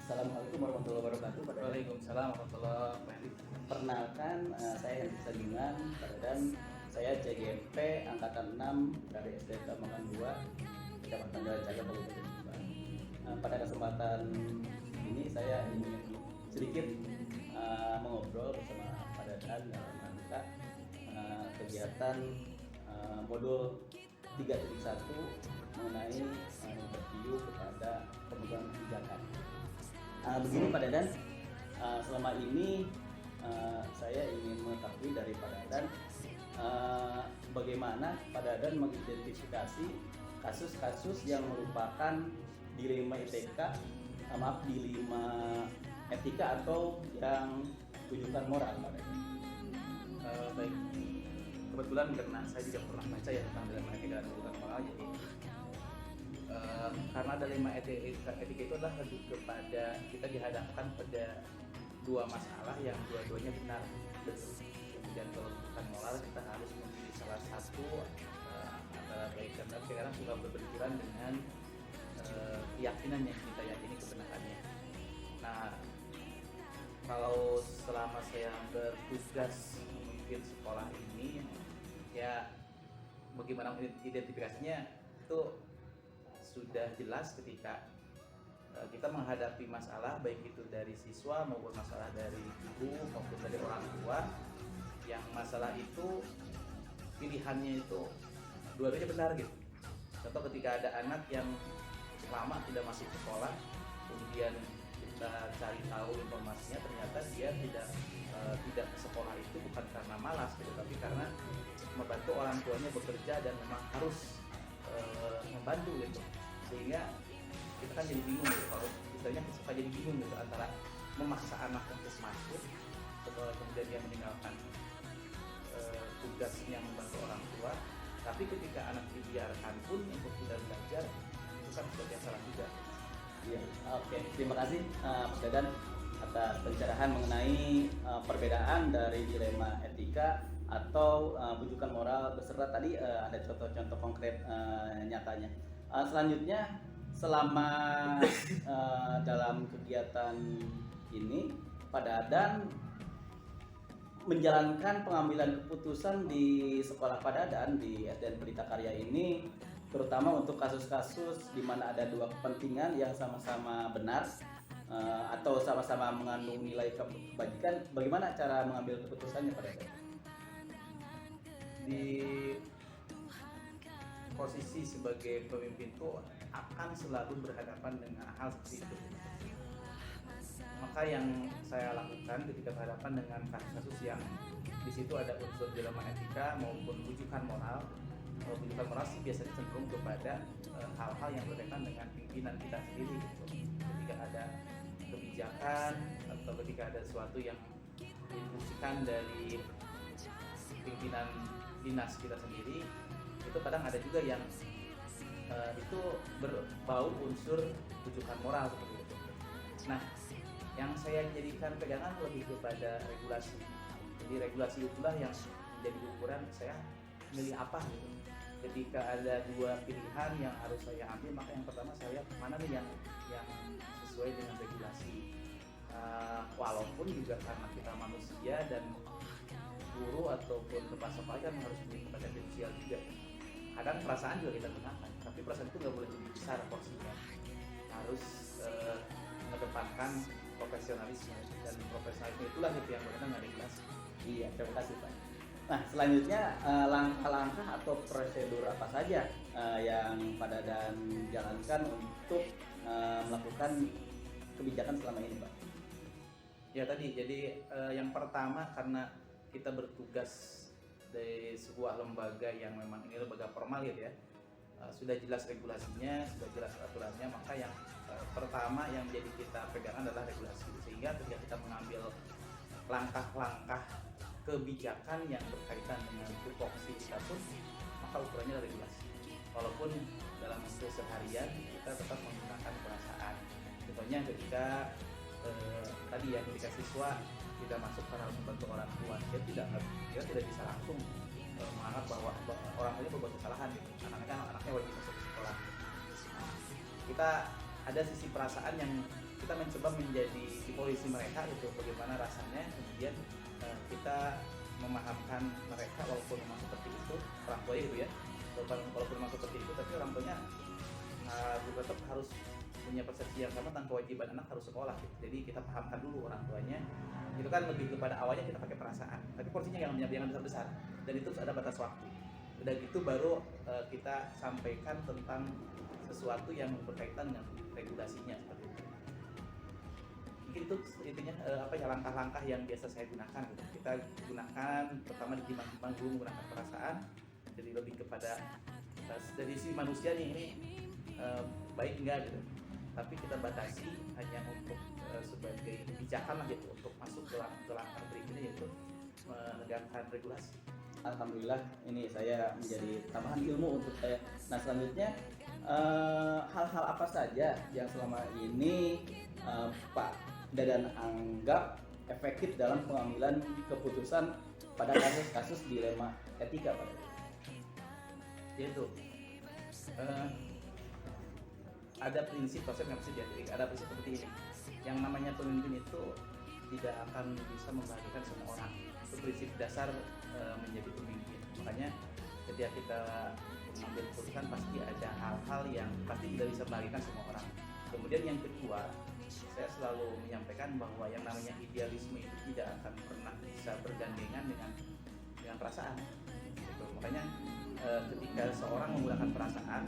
Assalamualaikum warahmatullahi wabarakatuh. Waalaikumsalam warahmatullahi wabarakatuh. Perkenalkan, saya Henry Sagingan, dan saya CGMP Angkatan 6 dari SD Tambangan 2, Kecamatan Jalan Cagak, Kabupaten Tuban. Pada kesempatan ini saya ingin sedikit mengobrol bersama Pak Dadan dalam rangka kegiatan modul 3.1 mengenai interview kepada pemegang kebijakan. Begini Pak Dadan, selama ini saya ingin mengetahui dari Pak Dadan bagaimana Pak Dadan mengidentifikasi kasus-kasus yang merupakan dilema dilema etika atau yang rujukan moral Pak Dadan. Baik, kebetulan karena saya juga pernah baca ya tentang dilema etika dan rujukan moral, jadi karena dilema etika itu adalah lebih kepada kita dihadapkan pada dua masalah yang dua-duanya benar, betul. Kemudian kalau rujukan moral kita harus memilih salah satu antara baik dan benar. Sekarang sudah berbenturan dengan keyakinan yang kita yakini kebenarannya. Nah, kalau selama saya bertugas memimpin sekolah ini, ya bagaimana identifikasinya itu sudah jelas ketika kita menghadapi masalah baik itu dari siswa maupun masalah dari ibu maupun dari orang tua, yang masalah itu pilihannya itu dua-duanya benar gitu. Contoh ketika ada anak yang lama tidak masuk sekolah, kemudian kita cari tahu informasinya, ternyata dia tidak ke sekolah itu bukan karena malas gitu, tapi karena membantu orang tuanya bekerja dan memang harus membantu gitu, sehingga kita kan jadi bingung gitu. Kalau misalnya kita suka jadi bingung gitu antara memaksa anak untuk masuk kemudian dia meninggalkan tugasnya membantu orang tua, tapi ketika anak dibiarkan pun untuk tidak belajar, itu kan sesuatu yang salah juga. Iya, oke. Terima kasih Mas Dadan atas pencerahan mengenai perbedaan dari dilema etika atau rujukan moral beserta tadi ada contoh-contoh konkret nyatanya. Selanjutnya, selama dalam kegiatan ini Pak Dadan menjalankan pengambilan keputusan di sekolah Pak Dadan di SDN Pelita Karya ini, terutama untuk kasus-kasus di mana ada dua kepentingan yang sama-sama benar atau sama-sama mengandung nilai kebajikan. Bagaimana cara mengambil keputusannya Pak Dadan? Di posisi sebagai pemimpin itu akan selalu berhadapan dengan hal seperti itu. Maka yang saya lakukan ketika berhadapan dengan kasus-kasus yang di situ ada unsur dilema etika maupun rujukan moral, rujukan moral sih biasanya cenderung kepada hal-hal yang berkaitan dengan pimpinan kita sendiri gitu. Ketika ada kebijakan atau ketika ada sesuatu yang diinstruksikan dari pimpinan dinas kita sendiri, itu kadang ada juga yang itu berbau unsur rujukan moral seperti itu. Nah, yang saya jadikan pegangan lebih kepada regulasi. Jadi regulasi itulah yang menjadi ukuran saya milih apa gitu. Ketika ada dua pilihan yang harus saya ambil, maka yang pertama saya mana nih yang sesuai dengan regulasi. Walaupun juga karena kita manusia dan guru ataupun kepala sekolah kan harus memiliki kompetensi sosial juga. Kadang perasaan juga kita gunakan, tapi perasaan itu nggak boleh lebih besar porsinya. Harus mengedepankan profesionalisme, dan profesionalisme itulah itu yang berkaitan dengan regulasi. Iya, terima kasih Pak. Nah, selanjutnya langkah-langkah atau prosedur apa saja yang Pak Dadan jalankan untuk melakukan kebijakan selama ini Pak? Ya tadi, jadi yang pertama karena kita bertugas dari sebuah lembaga yang memang ini lembaga formal ya, sudah jelas regulasinya, sudah jelas aturannya, maka yang pertama yang jadi kita pegangan adalah regulasi. Sehingga ketika kita mengambil langkah-langkah kebijakan yang berkaitan dengan tupoksi kita pun, maka ukurannya adalah regulasi. Walaupun dalam keseharian kita tetap menggunakan perasaan. Contohnya ketika tadi ya, ketika siswa tidak masuk karena harus membantu orang tua, dia tidak bisa langsung menganggap bahwa orang tuanya berbuat kesalahan gitu. Anaknya wajib masuk ke sekolah. Nah, kita ada sisi perasaan yang kita mencoba menjadi di posisi mereka gitu, bagaimana rasanya kemudian kita memahamkan mereka walaupun memang seperti itu orang tuanya gitu ya, walaupun memang seperti itu tapi orang tuanya juga tetap harus punya persepsi yang sama tentang kewajiban anak harus sekolah gitu. Jadi kita pahamkan dulu orang tuanya, itu kan lebih kepada awalnya kita pakai perasaan, tapi porsinya jangan besar-besar dan itu ada batas waktu. Udah gitu baru kita sampaikan tentang sesuatu yang berkaitan dengan regulasinya seperti itu. Mungkin itu intinya langkah-langkah yang biasa saya gunakan gitu. Kita gunakan pertama ditimbang-timbang dulu menggunakan perasaan, jadi lebih kepada dari si manusia nih ini baik enggak gitu, tapi kita batasi hanya untuk sebagai kebijakan lah gitu untuk masuk ke langkah berikutnya yaitu menegakkan regulasi. Alhamdulillah ini saya menjadi tambahan ilmu untuk saya. Nah selanjutnya hal-hal apa saja yang selama ini Pak Dadan anggap efektif dalam pengambilan keputusan pada kasus-kasus dilema etika Pak? Yaitu ada prinsip ada prinsip seperti ini. Yang namanya pemimpin itu tidak akan bisa membahagiakan semua orang. Itu prinsip dasar menjadi pemimpin. Makanya ketika kita mengambil keputusan pasti ada hal-hal yang pasti tidak bisa membahagiakan semua orang. Kemudian yang kedua, saya selalu menyampaikan bahwa yang namanya idealisme itu tidak akan pernah bisa bergandengan dengan perasaan. Gitu. Makanya ketika seorang menggunakan perasaan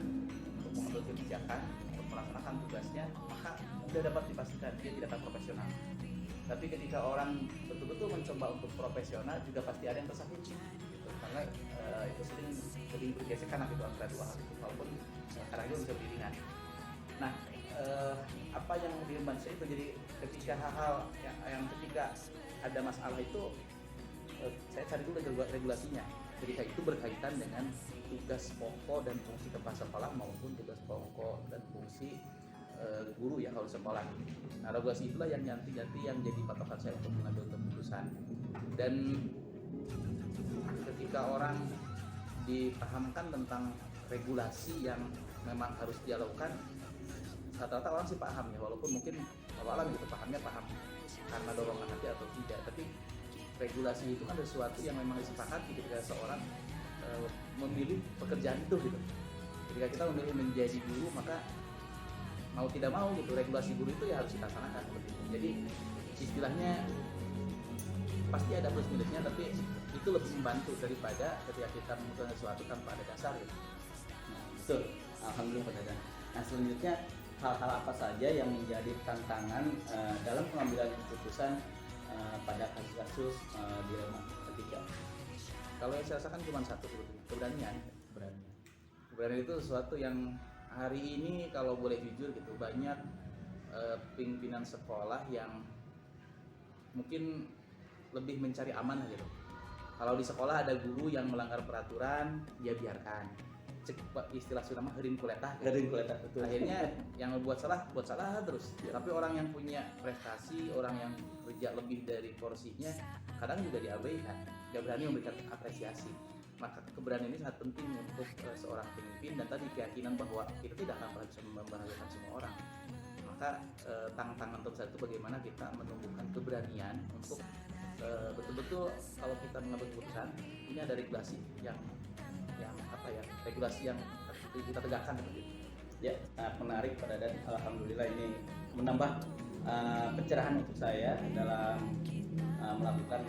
untuk mengambil kebijakan, untuk melaksanakan tugasnya, maka sudah dapat dipastikan dia tidak akan profesional. Tapi ketika orang betul-betul mencoba untuk profesional, juga pasti ada yang tersakiti, gitu. Karena itu sering bergesekan gitu antara dua hal itu, walaupun kadang itu bisa beriringan. Nah, apa yang diemban saya itu jadi ketika hal-hal yang ketika ada masalah itu saya cari dulu regulasinya. Ketika itu berkaitan dengan tugas pokok dan fungsi kepala sekolah maupun tugas pokok dan fungsi guru ya kalau sekolah. Nah, regulasi itulah yang nanti yang jadi patokan saya untuk mengambil keputusan. Dan ketika orang dipahamkan tentang regulasi yang memang harus dilakukan, rata-rata orang sih paham ya, walaupun mungkin awal-awal gitu paham karena dorongan hati atau tidak. Tapi regulasi itu kan sesuatu yang memang disepakati ketika seorang memilih pekerjaan itu gitu. Ketika kita memilih menjadi guru, maka mau tidak mau gitu regulasi guru itu ya harus kita laksanakan seperti itu. Jadi istilahnya pasti ada plus minusnya, tapi itu lebih membantu daripada ketika kita memutuskan sesuatu tanpa ada dasar gitu. Nah, betul. Alhamdulillah Pak Dadan. Nah selanjutnya hal-hal apa saja yang menjadi tantangan dalam pengambilan keputusan pada kasus-kasus dilema etika? Kalau yang saya rasakan cuma satu sebetulnya, keberanian. Keberanian itu sesuatu yang hari ini kalau boleh jujur gitu, banyak pimpinan sekolah yang mungkin lebih mencari aman gitu. Kalau di sekolah ada guru yang melanggar peraturan, ya biarkan. Istilah Sunda mah heureun kuletah. Betul. Akhirnya yang buat salah terus. Tapi orang yang punya prestasi, orang yang kerja lebih dari porsinya, kadang juga diabaikan. Gak berani memberikan apresiasi. Maka keberanian ini sangat penting untuk seorang pemimpin, dan tadi keyakinan bahwa kita tidak akan pernah bisa membahagiakan semua orang. Maka tantangan terbesar itu bagaimana kita menumbuhkan keberanian untuk betul-betul kalau kita mengambil keputusan, ini ada regulasi yang regulasi yang kita tegakkan seperti itu. Ya, sangat menarik Pak Dadan. Alhamdulillah ini menambah pencerahan untuk saya dalam melakukan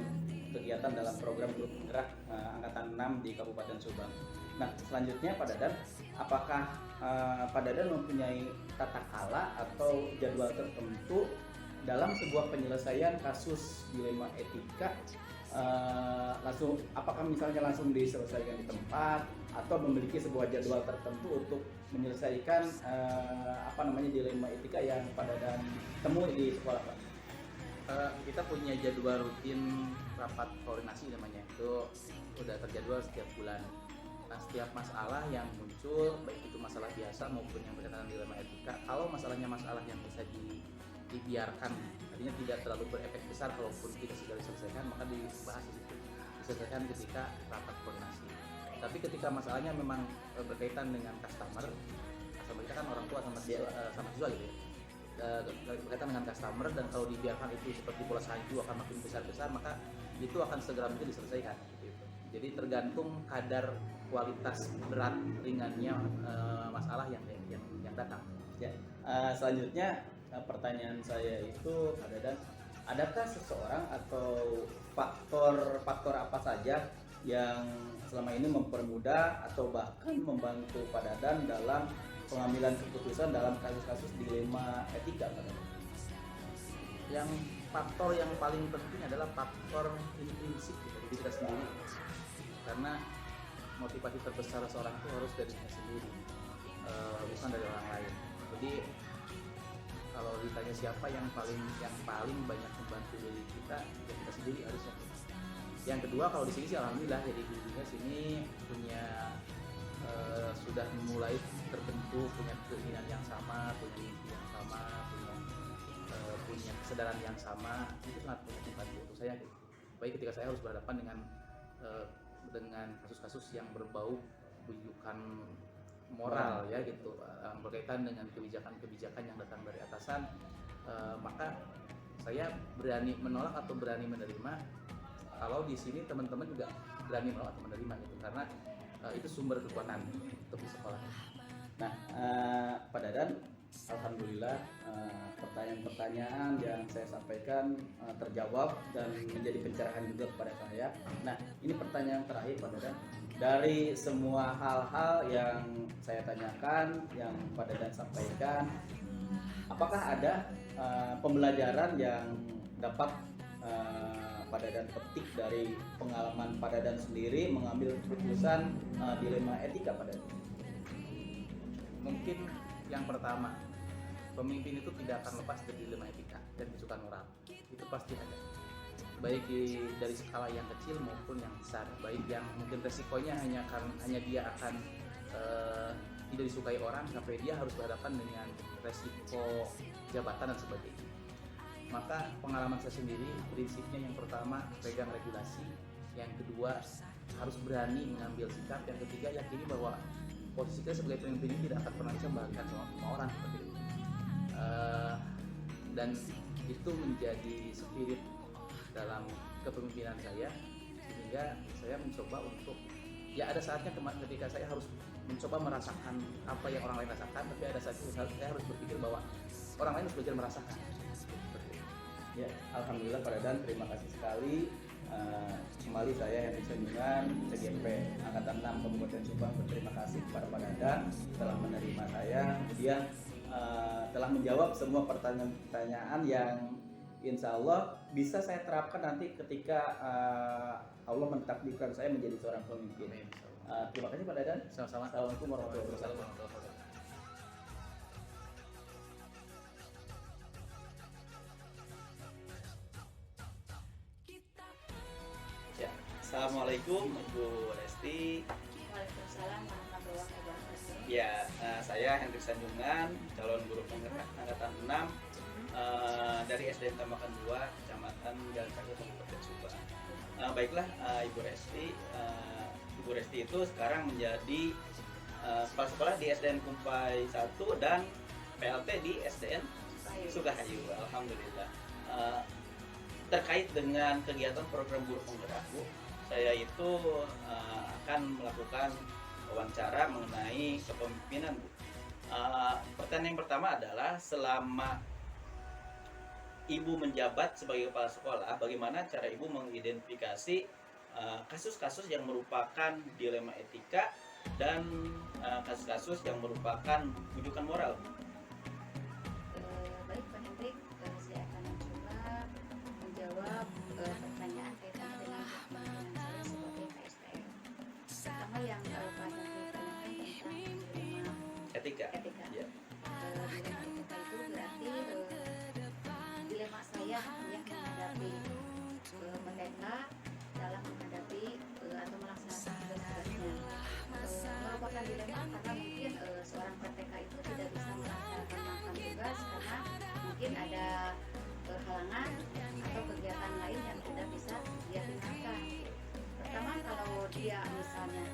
kegiatan dalam program grup penggerak angkatan 6 di Kabupaten Subang. Nah, selanjutnya Pak Dadan, apakah Pak Dadan mempunyai tata kala atau jadwal tertentu dalam sebuah penyelesaian kasus dilema etika? Apakah misalnya langsung diselesaikan di tempat atau memiliki sebuah jadwal tertentu untuk menyelesaikan dilema etika yang Pak Dadan temui di sekolah Pak? Kita punya jadwal rutin rapat koordinasi namanya, itu udah terjadwal setiap bulan. Nah, setiap masalah yang muncul, baik itu masalah biasa maupun yang berkaitan dengan dilema etika, kalau masalahnya masalah yang bisa dibiarkan, artinya tidak terlalu berefek besar, kalaupun tidak segera diselesaikan, maka dibahas di situ, diselesaikan ketika rapat koordinasi. Tapi ketika masalahnya memang berkaitan dengan customer kita kan orang tua sama siswa gitu ya. berkaitan dengan customer, dan kalau dibiarkan itu seperti bola salju akan makin besar-besar, maka itu akan segera mungkin diselesaikan gitu. Jadi tergantung kadar kualitas berat ringannya masalah yang datang. Ya, selanjutnya pertanyaan saya itu Pak Dadan, adakah seseorang atau faktor apa saja yang selama ini mempermudah atau bahkan membantu Pak Dadan dalam pengambilan keputusan dalam kasus-kasus dilema etika, Pak Dadan? Yang faktor yang paling penting adalah faktor intrinsik dari diri kita sendiri, karena motivasi terbesar seorang itu harus dari dirinya sendiri, bukan dari orang lain. Jadi kalau ditanya siapa yang paling banyak membantu diri kita, ya kita sendiri harusnya. Yang kedua, kalau di sini sih alhamdulillah, jadi di dunia sini punya sudah mulai terbentuk, punya keinginan yang sama, punya mimpi yang sama, punya kesadaran yang sama. Itu sangat membantu untuk saya, baik ketika saya harus berhadapan dengan kasus-kasus yang berbau bujukan moral ya gitu, berkaitan dengan kebijakan-kebijakan yang datang dari atasan, maka saya berani menolak atau berani menerima. Kalau di sini teman-teman juga berani menolak atau menerima gitu, karena itu sumber kekuatan untuk di sekolah. Nah, Pak Dadan, alhamdulillah pertanyaan-pertanyaan yang saya sampaikan terjawab dan menjadi pencerahan juga kepada saya. Nah, ini pertanyaan terakhir Pak Dadan. Dari semua hal-hal yang saya tanyakan, yang Pak Dadan sampaikan, apakah ada pembelajaran yang dapat Pak Dadan petik dari pengalaman Pak Dadan sendiri mengambil keputusan dilema etika, Pak Dadan? Mungkin yang pertama, pemimpin itu tidak akan lepas dari dilema etika dan kesukaan moral. Itu pasti ada, baik dari skala yang kecil maupun yang besar. Baik yang mungkin resikonya hanya dia akan tidak disukai orang, sampai dia harus berhadapan dengan resiko jabatan dan sebagainya. Maka pengalaman saya sendiri, prinsipnya yang pertama pegang regulasi, yang kedua harus berani mengambil sikap, yang ketiga yakini bahwa posisi kita sebagai pemimpin ini tidak akan pernah bisa membagikan semua orang seperti itu. Dan itu menjadi spirit dalam kepemimpinan saya, sehingga saya mencoba untuk, ya ada saatnya ketika saya harus mencoba merasakan apa yang orang lain rasakan, tapi ada saatnya saya harus berpikir bahwa orang lain harus belajar merasakan. Ya, alhamdulillah Pak Dadan, terima kasih sekali. Kembali saya Henry Sanjungan, CGMP Angkatan 6 Kabupaten Subang, berterima kasih kepada Pak Dadan telah menerima saya, kemudian telah menjawab semua pertanyaan-pertanyaan yang insya Allah bisa saya terapkan nanti ketika Allah mentakdirkan saya menjadi seorang pemimpin. Terima kasih Pak Dadan. Sama-sama. Assalamualaikum warahmatullahi wabarakatuh. Assalamualaikum Ibu Resti. Waalaikumsalam warahmatullahi wabarakatuh. Ya, saya Henry Sanjungan, calon guru penggerak angkatan 6 dari SDN Tamakan 2, Kecamatan Jalan Cakung, Kabupaten Subang. Baiklah, Ibu Resti. Ibu Resti itu sekarang menjadi kepala sekolah di SDN Kumpai 1 dan PLT di SDN Sukahayu. Alhamdulillah. Terkait dengan kegiatan program guru penggerak, Bu, saya itu akan melakukan wawancara mengenai kepemimpinan, Bu. Pertanyaan yang pertama adalah, selama Ibu menjabat sebagai kepala sekolah, bagaimana cara Ibu mengidentifikasi kasus-kasus yang merupakan dilema etika dan kasus-kasus yang merupakan bujukan moral? Baik Pak Hendrik, saya akan mencoba menjawab pertanyaan kaitan dengan kepemimpinan saya sebagai KSPM. Pertama yang Pak Hendrik tanyakan tentang dilema Etika. Ya. Dilema etika itu berarti dilema saya yang menghadapi mereka dalam menghadapi atau melaksanakan tugas-tugasnya. Merupakan dilema karena mungkin seorang PTK itu tidak bisa melaksanakan tugas karena mungkin ada halangan atau kegiatan lain yang tidak bisa dia tinggalkan. Pertama, kalau dia misalnya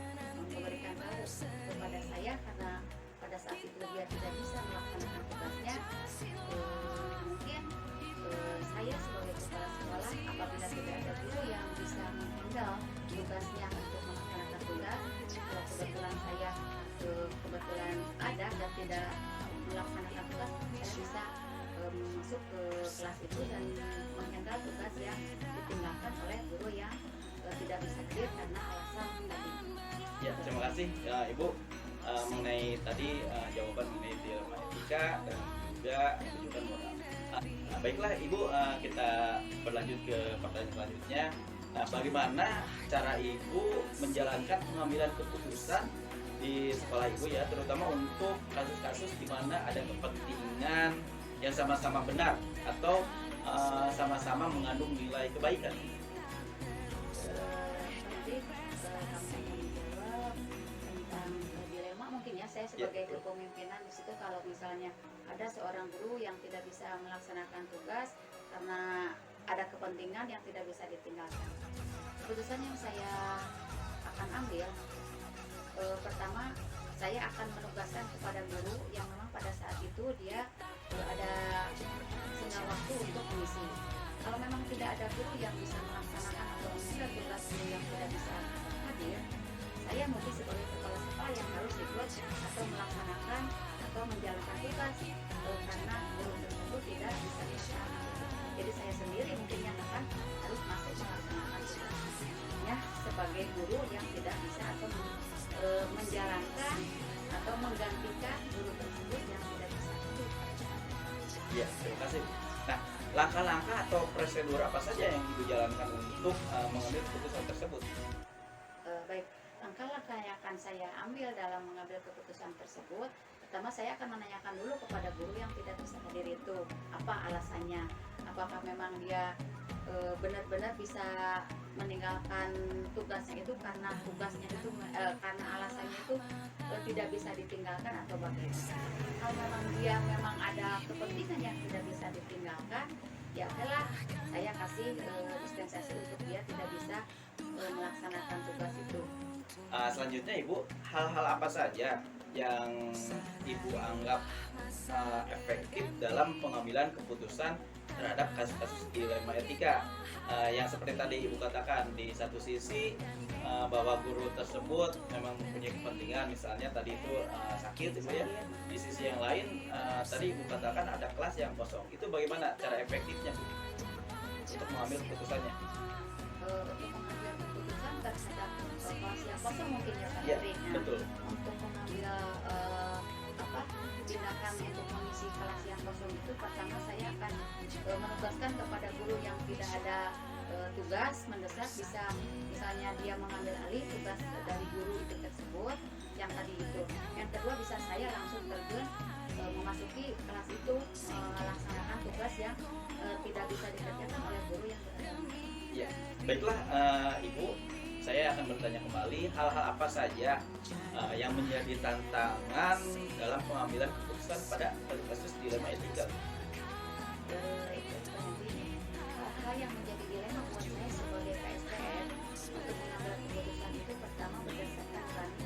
memberikan tahu kepada saya karena pada saat itu dia tidak bisa melaksanakan tugasnya, kasih Ibu mengenai tadi jawaban mengenai dilema etika dan juga rujukan moral. Baiklah Ibu, kita berlanjut ke pertanyaan selanjutnya. Bagaimana cara Ibu menjalankan pengambilan keputusan di sekolah Ibu ya, terutama untuk kasus-kasus di mana ada kepentingan yang sama-sama benar atau sama-sama mengandung nilai kebaikan? Nanti kami menjawab tentang dilema mungkin ya, saya sebagai betul. kepemimpinan di situ kalau misalnya ada seorang guru yang tidak bisa melaksanakan tugas karena ada kepentingan yang tidak bisa ditinggalkan. Keputusan yang saya akan ambil, pertama saya akan menugaskan kepada guru yang memang pada saat itu dia ada senggang waktu untuk mengisi. Kalau memang tidak ada guru yang bisa melaksanakan atau menunda tugas guru yang tidak bisa hadir, saya mungkin sebagai kepala sekolah yang harus ikut atau melaksanakan atau menjalankan tugas karena guru tersebut tidak bisa melaksanakan. Jadi saya sendiri mungkin yang akan harus masuk melaksanakan tugasnya sebagai guru yang tidak bisa atau menjalankan atau menggantikan guru tersebut yang tidak bisa hadir. Ya, terima kasih. Nah, langkah-langkah atau prosedur apa saja yang Ibu jalankan untuk mengambil keputusan tersebut? Baik, langkah-langkah yang akan saya ambil dalam mengambil keputusan tersebut, pertama saya akan menanyakan dulu kepada guru yang tidak bisa hadir itu apa alasannya, apakah memang dia benar-benar bisa meninggalkan tugasnya itu karena tugasnya itu karena alasannya itu tidak bisa ditinggalkan atau bagaimana. Kalau memang dia memang ada kepentingan yang tidak bisa ditinggalkan, ya okelah saya kasih dispensasi untuk dia tidak bisa melaksanakan tugas itu. Selanjutnya Ibu, hal-hal apa saja yang Ibu anggap efektif dalam pengambilan keputusan terhadap kasus-kasus dilema etika yang seperti tadi Ibu katakan, di satu sisi bahwa guru tersebut memang mempunyai kepentingan, misalnya tadi itu sakit Ibu ya, di sisi yang lain tadi Ibu katakan ada kelas yang kosong. Itu bagaimana cara efektifnya Bu untuk mengambil keputusannya? Untuk mengambil keputusan terhadap kelas yang kosong mungkin ya Pak Ya, Heri. Nah, betul. untuk mengambil tindakan untuk mengisi kelas yang kosong itu, pertama saya akan menugaskan kepada guru yang tidak ada tugas mendesak, bisa misalnya dia mengambil alih tugas dari guru itu tersebut yang tadi itu. Yang kedua, bisa saya langsung terjun memasuki kelas itu melaksanakan tugas yang tidak bisa dikerjakan oleh guru yang berada. Ya, baiklah Ibu, saya akan bertanya kembali hal-hal apa saja yang menjadi tantangan dalam pengambilan keputusan pada kasus dilema etika. Hal yang menjadi dilema buat saya sebagai KSPN untuk mengambil keputusan itu, pertama berdasarkan nurani,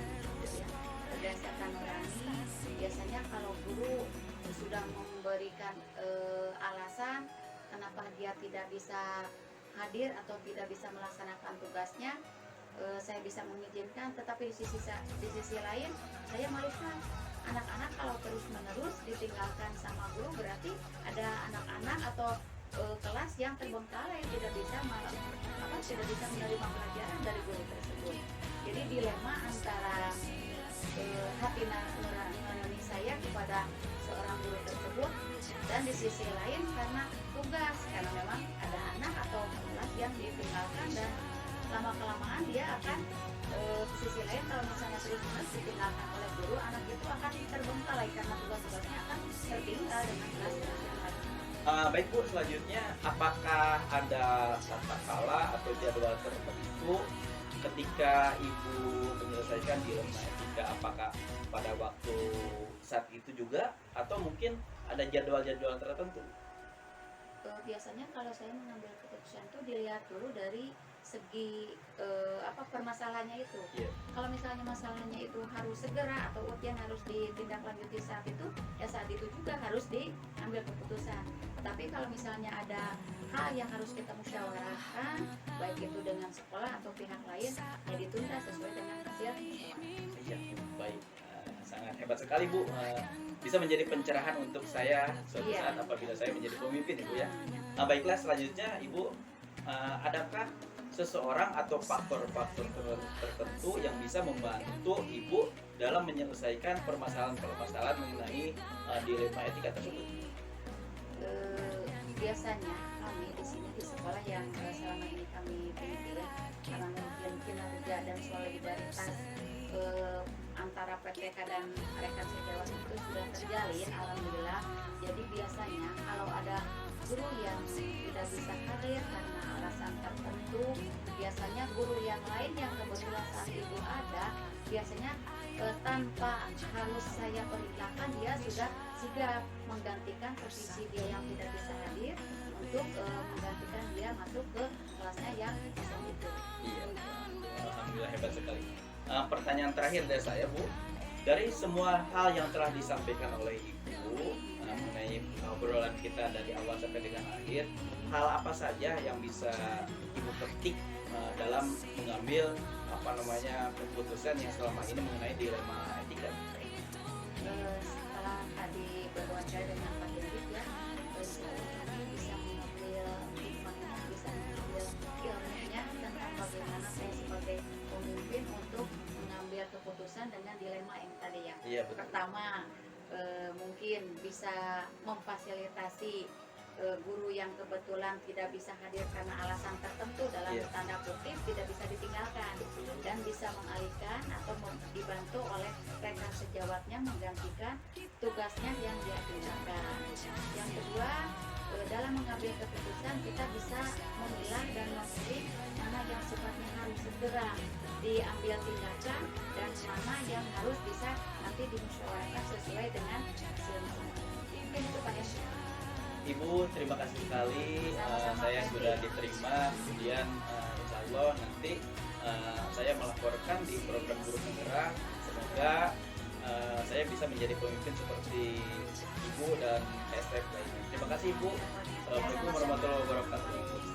ya. Berdasarkan nurani, biasanya kalau guru sudah memberikan alasan kenapa dia tidak bisa hadir atau tidak bisa melaksanakan tugasnya, saya bisa mengizinkan. Tetapi di sisi lain saya melihat anak-anak kalau terus-menerus ditinggalkan sama guru, berarti ada anak-anak atau kelas yang terbengkalai, tidak bisa menerima pelajaran dari guru tersebut. Jadi dilema antara hati nurani saya kepada seorang guru tersebut, dan di sisi lain karena tugas, karena memang ada anak atau kelas yang ditinggalkan, dan lama-kelamaan dia akan di sisi lain kalau misalnya terus-menerus ditinggalkan oleh guru, anak itu akan terbengkalai karena tugas-tugasnya akan tertinggal dengan kelas-kelas yang lain. Baik Bu, selanjutnya apakah ada tata kala atau jadwal tertentu ketika Ibu menyelesaikan dilema etika? Apakah pada waktu saat itu juga atau mungkin ada jadwal-jadwal tertentu? Biasanya kalau saya mengambil keputusan itu dilihat dulu dari segi permasalahannya itu. Yeah. Kalau misalnya masalahnya itu harus segera atau urgen harus ditindaklanjuti saat itu, ya saat itu juga harus diambil keputusan. Tapi kalau misalnya ada hal yang harus kita musyawarahkan, baik itu dengan sekolah atau pihak lain, ya ditunda sesuai dengan hasil sekolah. Iya, baik. Sangat hebat sekali Bu, bisa menjadi pencerahan untuk saya suatu saat apabila saya menjadi pemimpin Ibu ya. Baiklah, selanjutnya Ibu, adakah seseorang atau faktor-faktor tertentu yang bisa membantu ibu dalam menyelesaikan permasalahan-permasalahan mengenai dilema etika tersebut? Biasanya kami di sini di sekolah yang selama ini kami pimpin, karena mungkin kinerja dan solidaritas antara PTK dan rekan sejawat itu sudah terjalin, alhamdulillah. Jadi biasanya kalau ada guru yang tidak bisa hadir karena alasan tertentu, biasanya guru yang lain yang kebetulan saat itu ada, biasanya tanpa harus saya perintahkan dia sudah sigap menggantikan posisi dia yang tidak bisa hadir untuk menggantikan dia masuk ke kelasnya yang kosong itu. Iya, alhamdulillah hebat sekali. Pertanyaan terakhir dari saya, Bu, dari semua hal yang telah disampaikan oleh Ibu mengenai obrolan kita dari awal sampai dengan akhir, hal apa saja yang bisa Ibu petik dalam mengambil keputusan yang selama ini mengenai dilema etika? Setelah tadi berwawancara dengan Pak Hendrik ya, kami bisa mengambil hikmahnya, bisa mengambil ilmunya tentang bagaimana saya sebagai pemimpin untuk mengambil keputusan dengan dilema yang tadi ya. Iya, betul. Pertama, mungkin bisa memfasilitasi guru yang kebetulan tidak bisa hadir karena alasan tertentu dalam tanda kutip tidak bisa ditinggalkan, dan bisa mengalihkan atau dibantu oleh rekan sejawatnya menggantikan tugasnya yang dia tinggalkan. Yang kedua, dalam mengambil keputusan kita bisa memilah dan memilih mana yang sifatnya harus segera diambil tindakan dan mana yang harus bisa nanti dimusyawarahkan sesuai dengan hasilnya. Mungkin itu Pak Hendrik. Ibu, terima kasih sekali. Saya sudah diterima. Kemudian insya Allah nanti saya melaporkan di program Guru Penggerak. Semoga saya bisa menjadi pemimpin seperti Ibu dan STF lainnya. Terima kasih Ibu. Assalamualaikum warahmatullahi wabarakatuh.